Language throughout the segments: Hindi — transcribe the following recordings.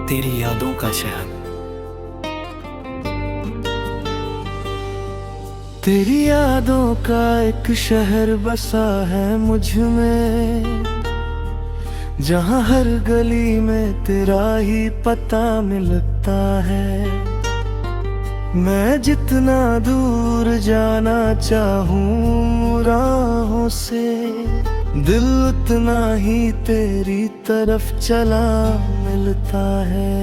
तेरी यादों का शहर। तेरी यादों का एक शहर बसा है मुझ में, जहाँ हर गली में तेरा ही पता मिलता है। मैं जितना दूर जाना चाहूँ राहों से, दिल उतना ही तेरी तरफ चला मिलता है।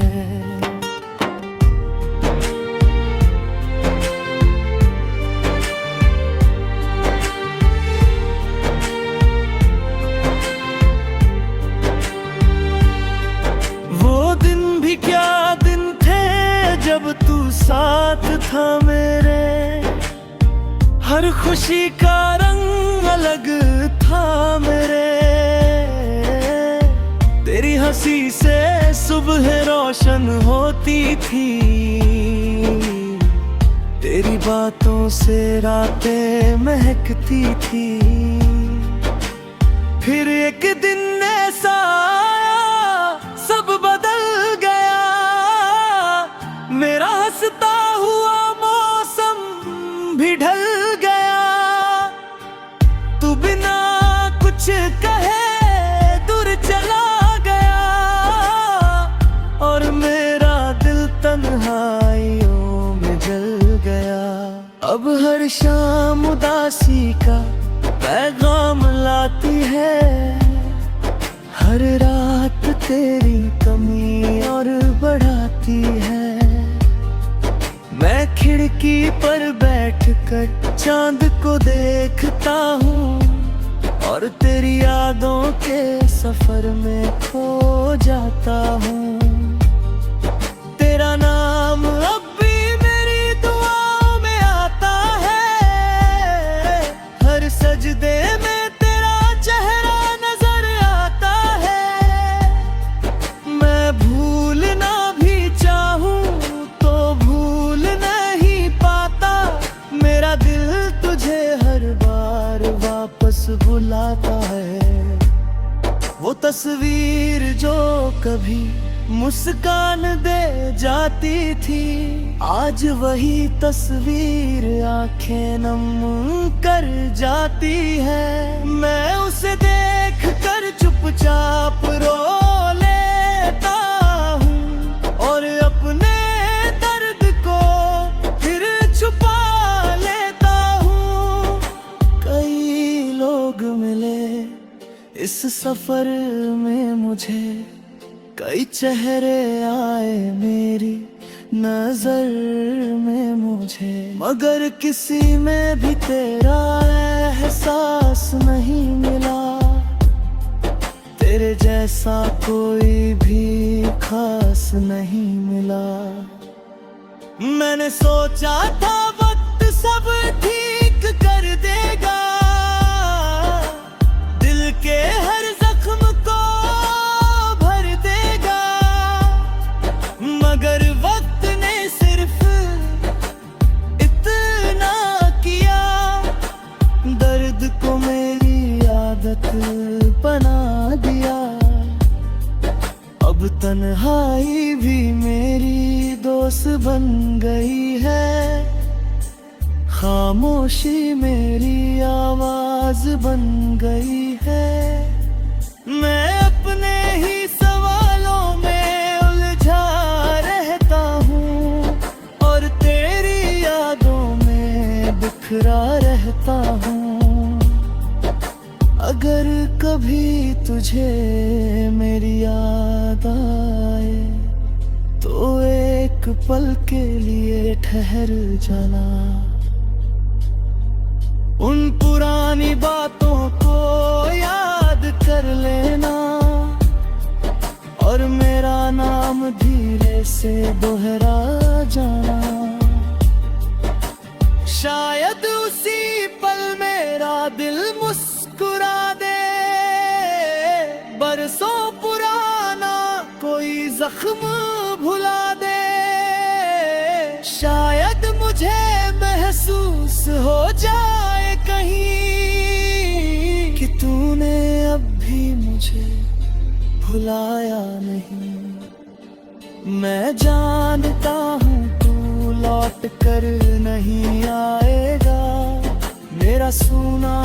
वो दिन भी क्या दिन थे जब तू साथ था मेरे, हर खुशी का रंग अलग था मेरे। तेरी हंसी से सुबह रोशन होती थी, तेरी बातों से रातें महकती थी। फिर एक दिन ऐसा आया, सब बदल गया। मेरा हंसता हुआ मौसम भी ढल गया। तू बिना कुछ कहे दूर चला गया, और मेरा दिल तन्हाइयों में जल गया। अब हर शाम उदासी का पैगाम लाती है, हर रात तेरी कमी और बढ़ाती है। मैं खिड़की पर बैठकर चांद को देखता हूँ, और तेरी यादों के सफर में खो जाता हूँ। तेरा नाम अब भी मेरी दुआओं में आता है, हर सजदे में तेरा चेहरा नजर आता है। मैं भूलना भी चाहूँ तो भूल नहीं पाता, मेरा दिल तुझे हर बार वापस बुलाता है। वो तस्वीर जो कभी मुस्कान दे जाती थी, आज वही तस्वीर आंखें नम कर जाती है। मैं उसे देख कर चुपचाप रो लेता हूँ, और अपने दर्द को फिर छुपा लेता हूँ। कई लोग मिले इस सफर में मुझे, कई चेहरे आए मेरी नजर में मुझे, मगर किसी में भी तेरा एहसास नहीं मिला। तेरे जैसा कोई भी खास नहीं मिला। मैंने सोचा था वक्त सब ठीक कर देगा, दिल के हर जख्म को भर देगा, मगर वक्त ने सिर्फ इतना किया, दर्द को मेरी आदत बना दिया। अब तन्हाई भी मेरी दोस्त बन गई है, खामोशी मेरी आवाज बन गई है। मैं अपने ही सवालों में उलझा रहता हूँ, और तेरी यादों में बिखरा रहता हूँ। अगर कभी तुझे मेरी याद आए, तो एक पल के लिए ठहर जाना। उन पुरानी बातों को याद कर लेना, और मेरा नाम धीरे से दोहरा जाना। शायद उसी पल मेरा दिल मुस्कुरा दे, बरसों पुराना कोई जख्म भुला दे। शायद मुझे महसूस हो जाए कहीं कि तूने अब भी मुझे भुलाया नहीं। मैं जानता हूँ तू लौट कर नहीं आएगा, मेरा सोना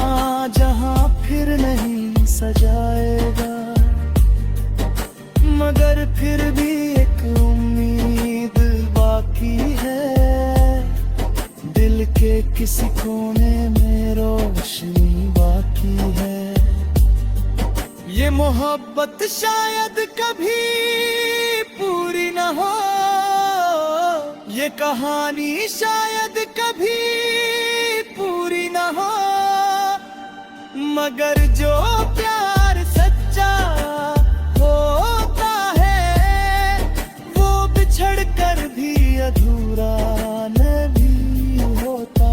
जहाँ फिर नहीं सजाएगा। मगर फिर भी एक उम्मीद बाकी है, दिल के किसी कोने में रोशनी बाकी है। ये मोहब्बत शायद कभी पूरी न हो, ये कहानी शायद कभी पूरी न हो, मगर जो प्यार सच्चा होता है वो बिछड़ कर भी अधूरा नहीं होता।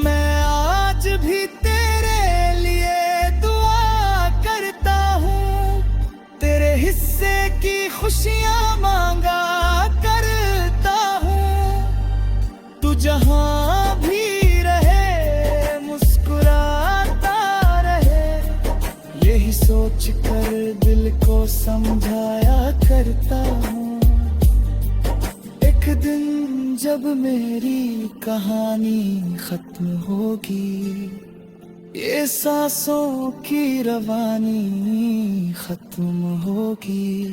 मैं आज भी तेरे लिए दुआ करता हूँ, तेरे हिस्से की खुशियाँ मांगा करता हूँ। तू जहाँ भी रहे मुस्कुराता रहे, यही सोच कर दिल को समझाया करता हूँ। एक दिन जब मेरी कहानी खत्म होगी, ये सांसों की रवानी खत्म होगी,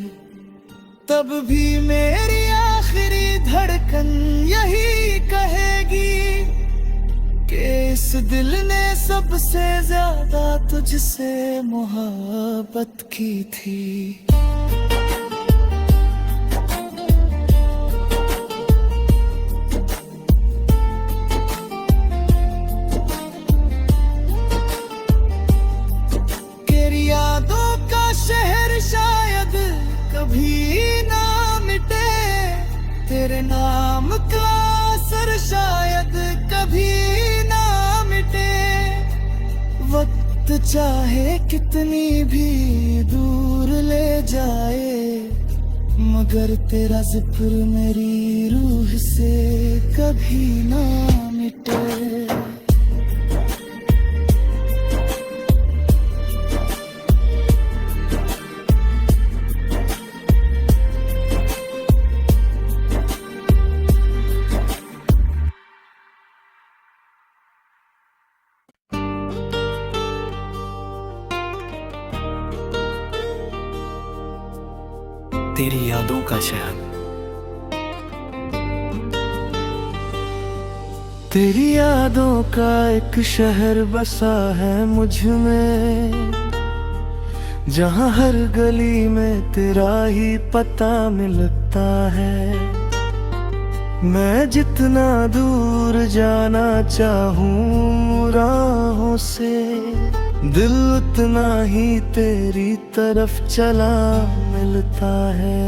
तब भी मेरी आखिरी धड़कन यही कहेगी कि इस दिल ने सबसे ज्यादा तुझसे मोहब्बत की थी। तेरी यादों का शहर शायद कभी ना मिटे, तेरे नाम का असर शायद कभी ना मिटे। वक्त चाहे कितनी भी दूर ले जाए, मगर तेरा जिक्र मेरी रूह से कभी ना मिटे। तेरी यादों का शहर, तेरी यादों का एक शहर बसा है मुझ में, जहाँ हर गली में तेरा ही पता मिलता है। मैं जितना दूर जाना चाहूँ राहों से, दिल उतना ही तेरी तरफ चला मिलता है।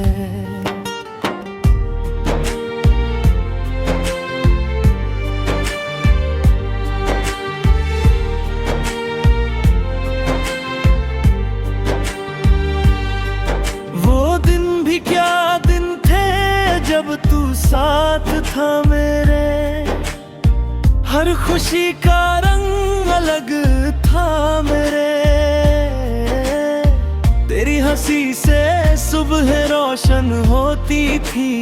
वो दिन भी क्या दिन थे जब तू साथ था मेरे, हर खुशी का रंग अलग था मेरे। तेरी हंसी से सुबह रोशन होती थी,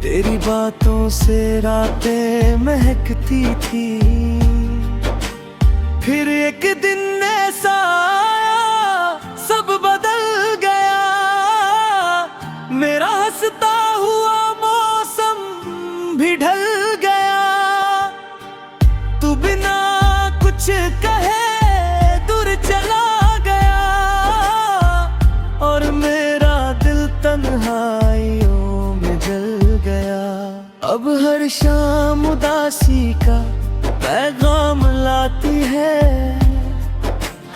तेरी बातों से रातें महकती थी। फिर एक दिन ऐसा आया सब बदल गया, मेरा हंसता हुआ मौसम भी ढल गया। तू बिना कुछ कहे दूर चला गया, और मेरा दिल तन्हाइयों में जल गया। अब हर शाम उदासी का पैगाम लाती है,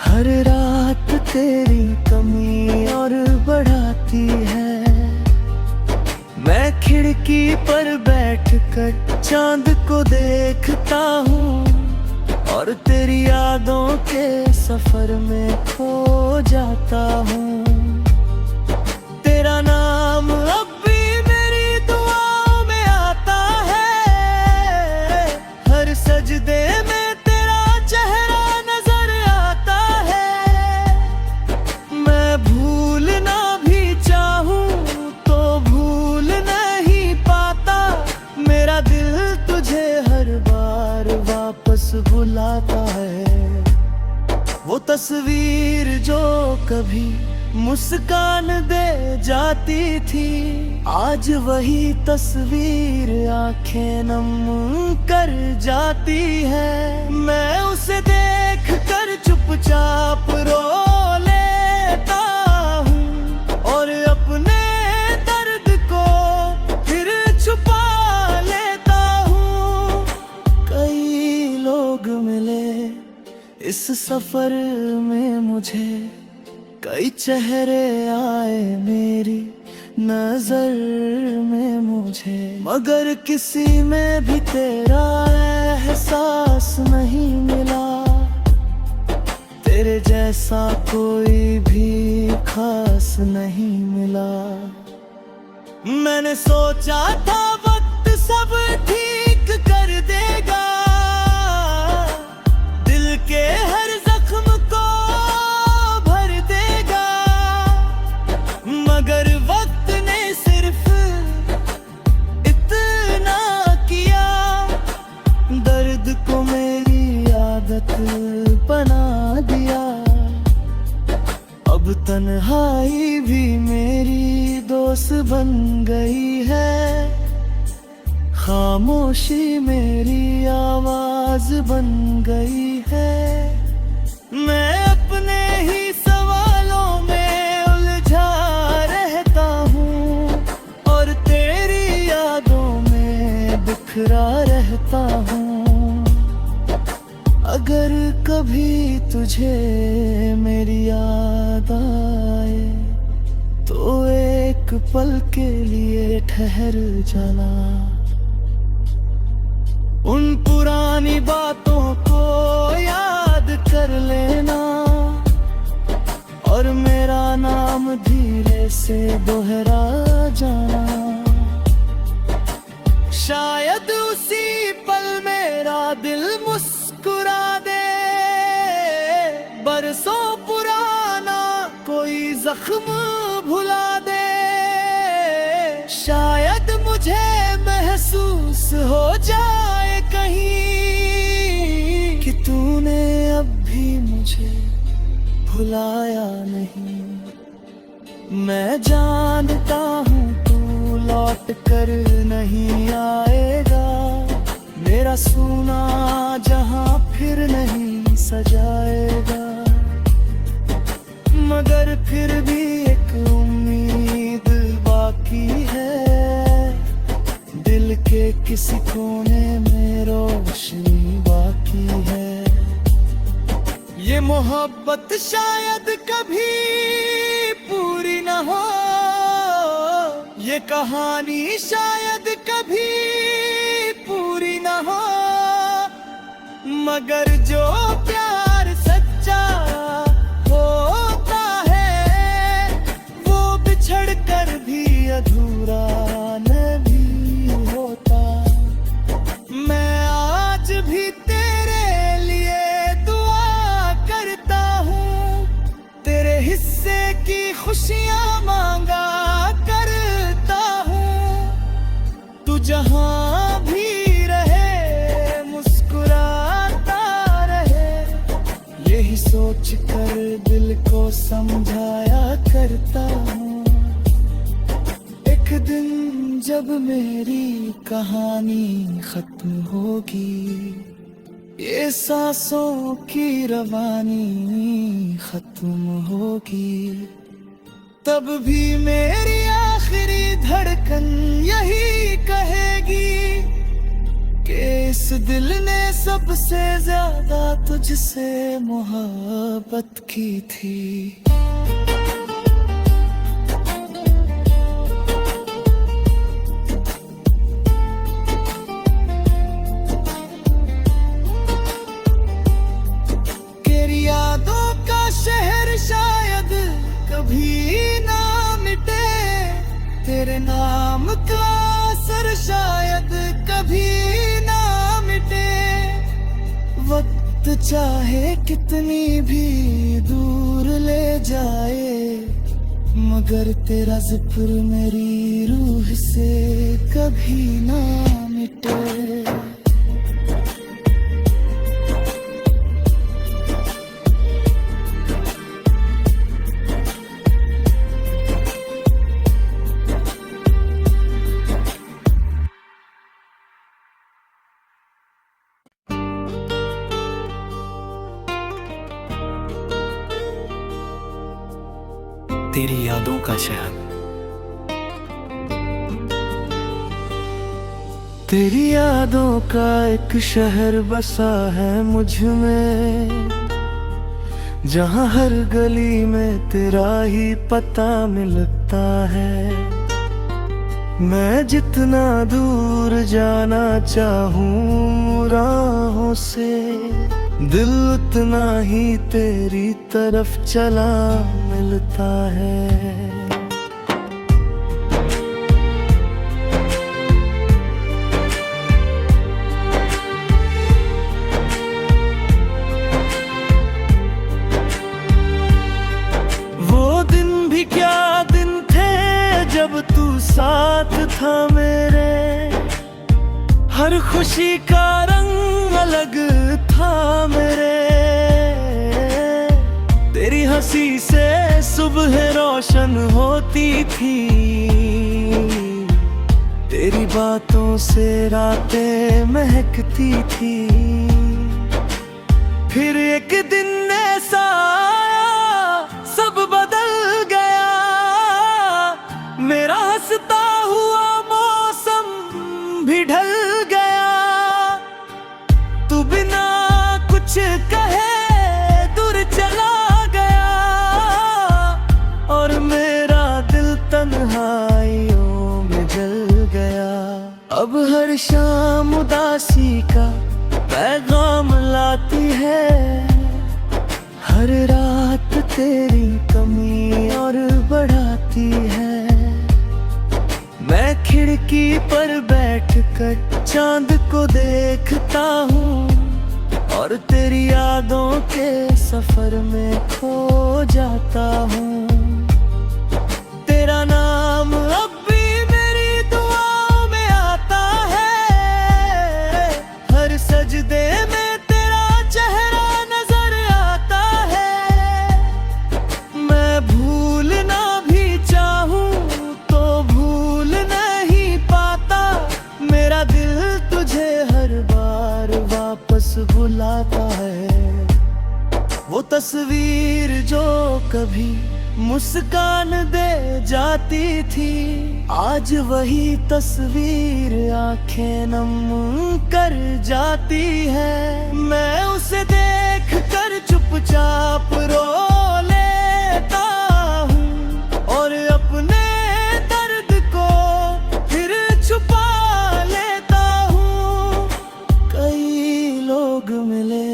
हर रात तेरी कमी और बढ़ाती है। मैं खिड़की पर बैठकर चांद को देखता हूँ, और तेरी यादों के सफर में खो जाता हूँ। तेरा नाम अब भी मेरी दुआओं में आता है, हर सजदे में तेरा चेहरा नजर आता है। मैं भूलना भी वापस बुलाता है। वो तस्वीर जो कभी मुस्कान दे जाती थी, आज वही तस्वीर आंखें नम कर जाती है। मैं उसे देख कर चुपचाप रो लेता हूँ और अपने दर्द को फिर छुपा लेता हूँ। कई लोग मिले इस सफर में मुझे, कई चेहरे आए मेरी नजर में मुझे, मगर किसी में भी तेरा एहसास नहीं मिला। तेरे जैसा कोई भी खास नहीं मिला। मैंने सोचा था वक्त सब ठीक कर देगा, दिल के हर जख्म को भर देगा, मगर वक्त ने सिर्फ इतना किया, दर्द को मेरी आदत बना दिया। अब तन्हाई भी मेरी दोस्त बन गई है, खामोशी मेरी आवाज बन गई है। मैं अपने ही सवालों में उलझा रहता हूँ और तेरी यादों में बिखरा रहता हूँ। अगर कभी तुझे मेरी याद आए तो एक पल के लिए ठहर जाना, उन पुरानी बातों को याद कर लेना और मेरा नाम धीरे से दोहरा जाना। शायद उसी पल मेरा दिल मुस्कुरा दे, बरसों पुराना कोई जख्म भुला दे। शायद मुझे महसूस हो जाए कहीं कि तूने अब भी मुझे भुलाया नहीं। मैं जानता हूँ तू लौट कर नहीं आएगा, मेरा सूना जहां फिर नहीं सजाएगा, मगर फिर भी एक उम्मीद बाकी है, दिल के किसी कोने में रोशनी बाकी है। ये मोहब्बत शायद कभी पूरी न हो, ये कहानी शायद कभी पूरी न हो, मगर जो प्यार सच्चा होता है वो बिछड़ कर भी अधूरा नहीं होता। मैं आज भी तेरे लिए दुआ करता हूँ, तेरे हिस्से की खुशियाँ मांगा करता हूँ। तू जहाँ भी रहे मुस्कुराता रहे, यही सोच कर दिल को समझाया करता हूँ। एक दिन जब मेरी कहानी खत्म होगी, ये सांसों की रवानी खत्म होगी, तब भी मेरी आखिरी धड़कन यही कहेगी कि इस दिल ने सबसे ज्यादा तुझसे मोहब्बत की थी। तेरी यादों का शहर शायद कभी ना मिटे, तेरे नाम का असर शायद कभी ना मिटे। वक्त चाहे कितनी भी दूर ले जाए, मगर तेरा जिक्र मेरी रूह से कभी ना मिटे। तेरी यादों का शहर। तेरी यादों का एक शहर बसा है मुझ में, जहाँ हर गली में तेरा ही पता मिलता है। मैं जितना दूर जाना चाहूँ राहों से, दिल उतना ही तेरी तरफ चला मिलता है। वो दिन भी क्या दिन थे जब तू साथ था मेरे, हर खुशी का रंग अलग था मेरे। तेरी हंसी से सुबह रोशन होती थी, तेरी बातों से रातें महकती थी। फिर एक दिन ऐसा आया सब बदल गया, मेरा हंसता हुआ मौसम भी ढल गया। तू बिना कुछ कहे दूर चला गया, और मेरा दिल तन्हाइयों में जल गया। अब हर शाम उदासी का पैगाम लाती है, हर रात तेरी कमी और बढ़ाती है। मैं खिड़की पर बैठकर चांद को देखता हूँ, और तेरी यादों के सफर में खो जाता हूँ। तेरा नाम अब भी मेरी दुआओं में आता है, हर सजदे में तेरा चेहरा नजर आता है। मैं भूलना भी चाहूँ तो भूल नहीं पाता, मेरा दिल तुझे हर बार वापस बुलाता है। वो तस्वीर जो कभी मुस्कान दे जाती थी, आज वही तस्वीर आंखें नम कर जाती है। मैं उसे देख कर चुपचाप रो लेता हूँ, और अपने दर्द को फिर छुपा लेता हूँ। कई लोग मिले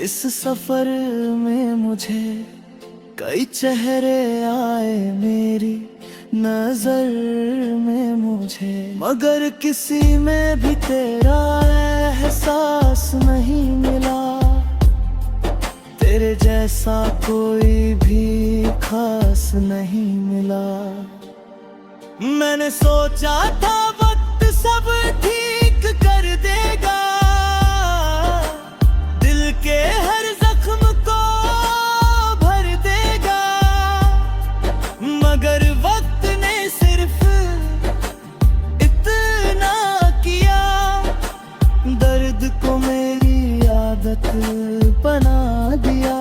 इस सफर में मुझे, कई चेहरे आए मेरी नजर में मुझे, मगर किसी में भी तेरा एहसास नहीं मिला। तेरे जैसा कोई भी खास नहीं मिला। मैंने सोचा था वक्त सब ठीक कर देगा, दिल के हर जख्म को भर देगा, मगर वक्त ने सिर्फ इतना किया, दर्द को मेरी आदत बना दिया।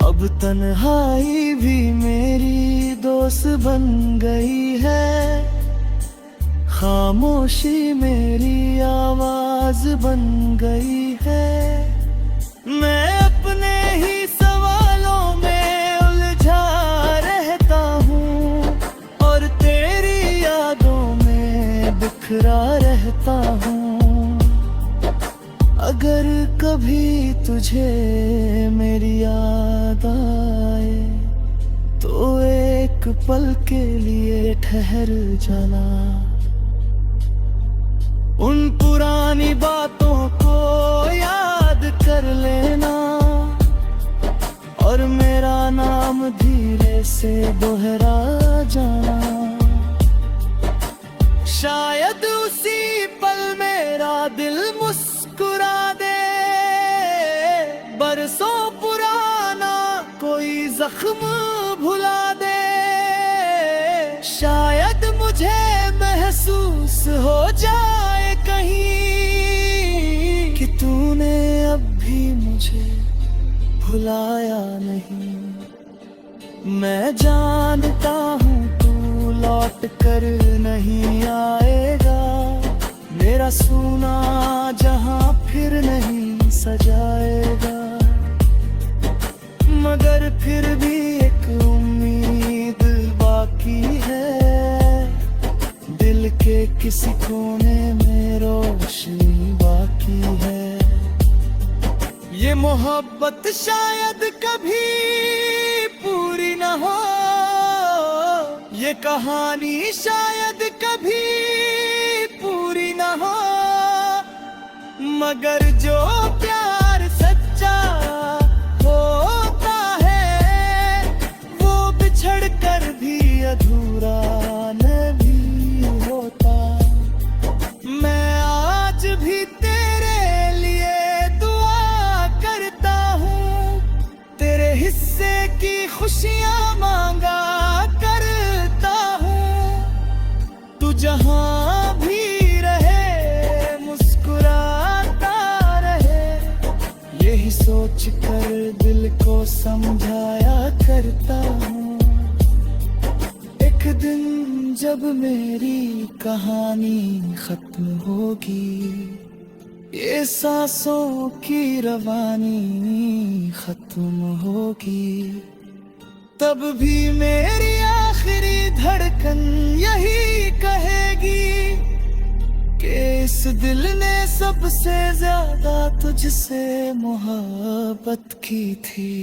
अब तन्हाई भी मेरी दोस्त बन गई है, खामोशी मेरी आवाज बन गई है। मैं अपने ही सवालों में उलझा रहता हूँ, और तेरी यादों में बिखरा रहता हूँ। अगर कभी तुझे मेरी याद आए, तो एक पल के लिए ठहर जाना। उन पुरानी बातों को याद कर लेना, और मेरा नाम धीरे से दोहरा जाना। शायद उसी पल मेरा दिल मुस्कुरा दे, बरसों पुराना कोई जख्म भुला दे। शायद मुझे महसूस हो जाए कहीं कि तूने अब भी मुझे भुलाया नहीं। मैं जानता हूँ तू लौट कर नहीं आएगा, मेरा सूना जहां फिर नहीं सजाएगा। मगर फिर भी एक उम्मीद बाकी है, दिल के किसी कोने में रोशनी बाकी है। ये मोहब्बत शायद कभी पूरी न हो, ये कहानी शायद कभी पूरी न हो, मगर जो प्यार सच्चा होता है वो बिछड़ कर भी अधूरा नहीं होता। मैं आज भी तेरे लिए दुआ करता हूँ, तेरे हिस्से की खुशियाँ मांगा करता हूँ। तू जहाँ भी रहे मुस्कुराता रहे, यही सोच कर दिल को समझाया करता हूँ। एक दिन जब मेरी कहानी खत्म होगी, ये सांसों की रवानी खत्म होगी, तब भी मेरी आखिरी धड़कन यही कहेगी कि इस दिल ने सबसे ज्यादा तुझसे मोहब्बत की थी।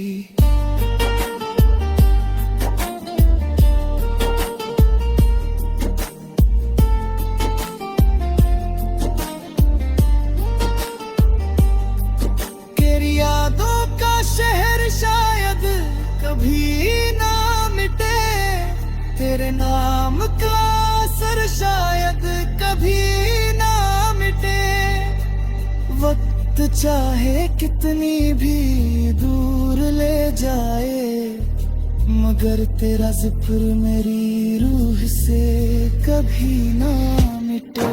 तेरी यादों का शहर शायद कभी ना मिटे, तेरे नाम का असर शायद कभी ना मिटे। वक्त चाहे कितनी भी दूर ले जाए, मगर तेरा जिक्र मेरी रूह से कभी ना मिटे।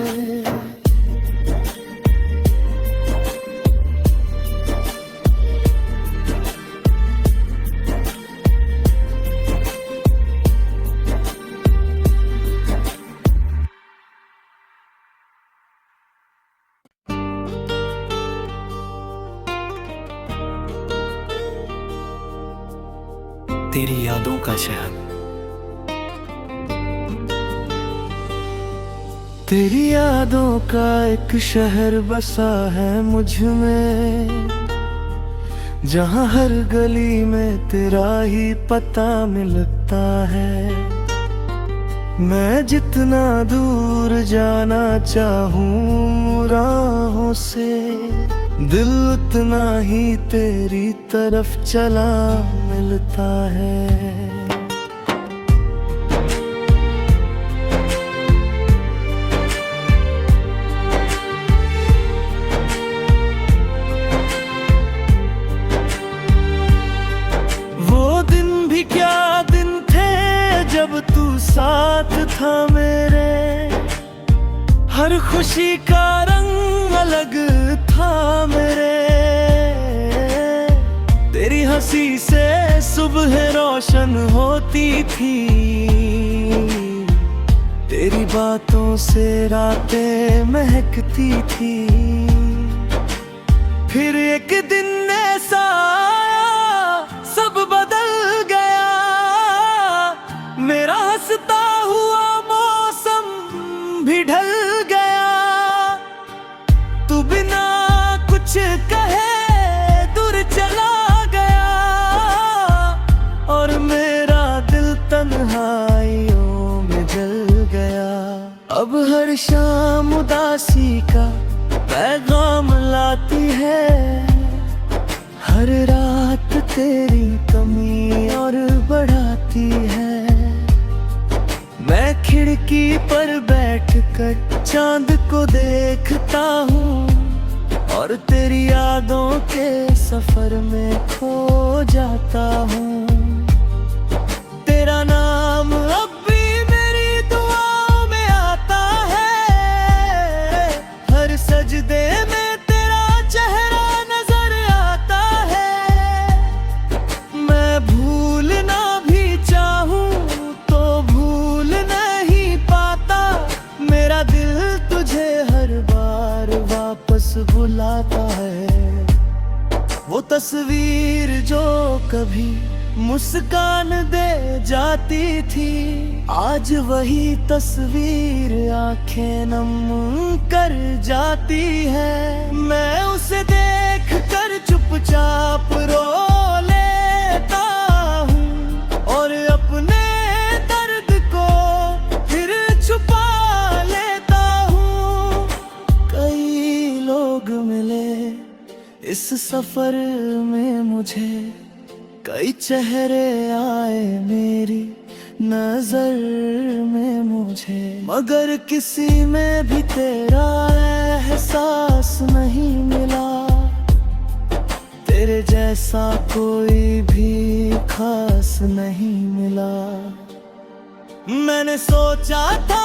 तेरी यादों का शहर। तेरी यादों का एक शहर बसा है मुझ में, जहाँ हर गली में तेरा ही पता मिलता है। मैं जितना दूर जाना चाहूँ राहों से, दिल उतना ही तेरी तरफ चला मिलता है। वो दिन भी क्या दिन थे जब तू साथ था मेरे, हर खुशी का रंग अलग था मेरे। तेरी हंसी से सुबह रोशन होती थी, तेरी बातों से रातें महकती थी। फिर एक दिन ऐसा आया सब बदल गया, मेरा हंसता हुआ मौसम भी ढल गया। तू बिना कुछ कहे दूर चला गया, और मेरा दिल तन्हाइयों में जल गया। अब हर शाम उदासी का पैगाम लाती है, हर रात तेरी कमी और बढ़ाती है। मैं खिड़की पर बैठकर चांद को देखता हूँ, और तेरी यादों के सफर में खो जाता हूँ। तेरा नाम अब भी मेरी दुआओं में आता है, हर सजदे में तेरा चेहरा नजर आता है। मैं भूलना भी वो तस्वीर जो कभी मुस्कान दे जाती थी, आज वही तस्वीर आंखें नम कर जाती है। मैं उसे देख कर चुपचाप रो लेता हूँ और अपने दर्द को फिर छुपा लेता हूँ। कई लोग मिले इस सफर में मुझे, कई चेहरे आए मेरी नजर में मुझे, मगर किसी में भी तेरा एहसास नहीं मिला। तेरे जैसा कोई भी खास नहीं मिला। मैंने सोचा था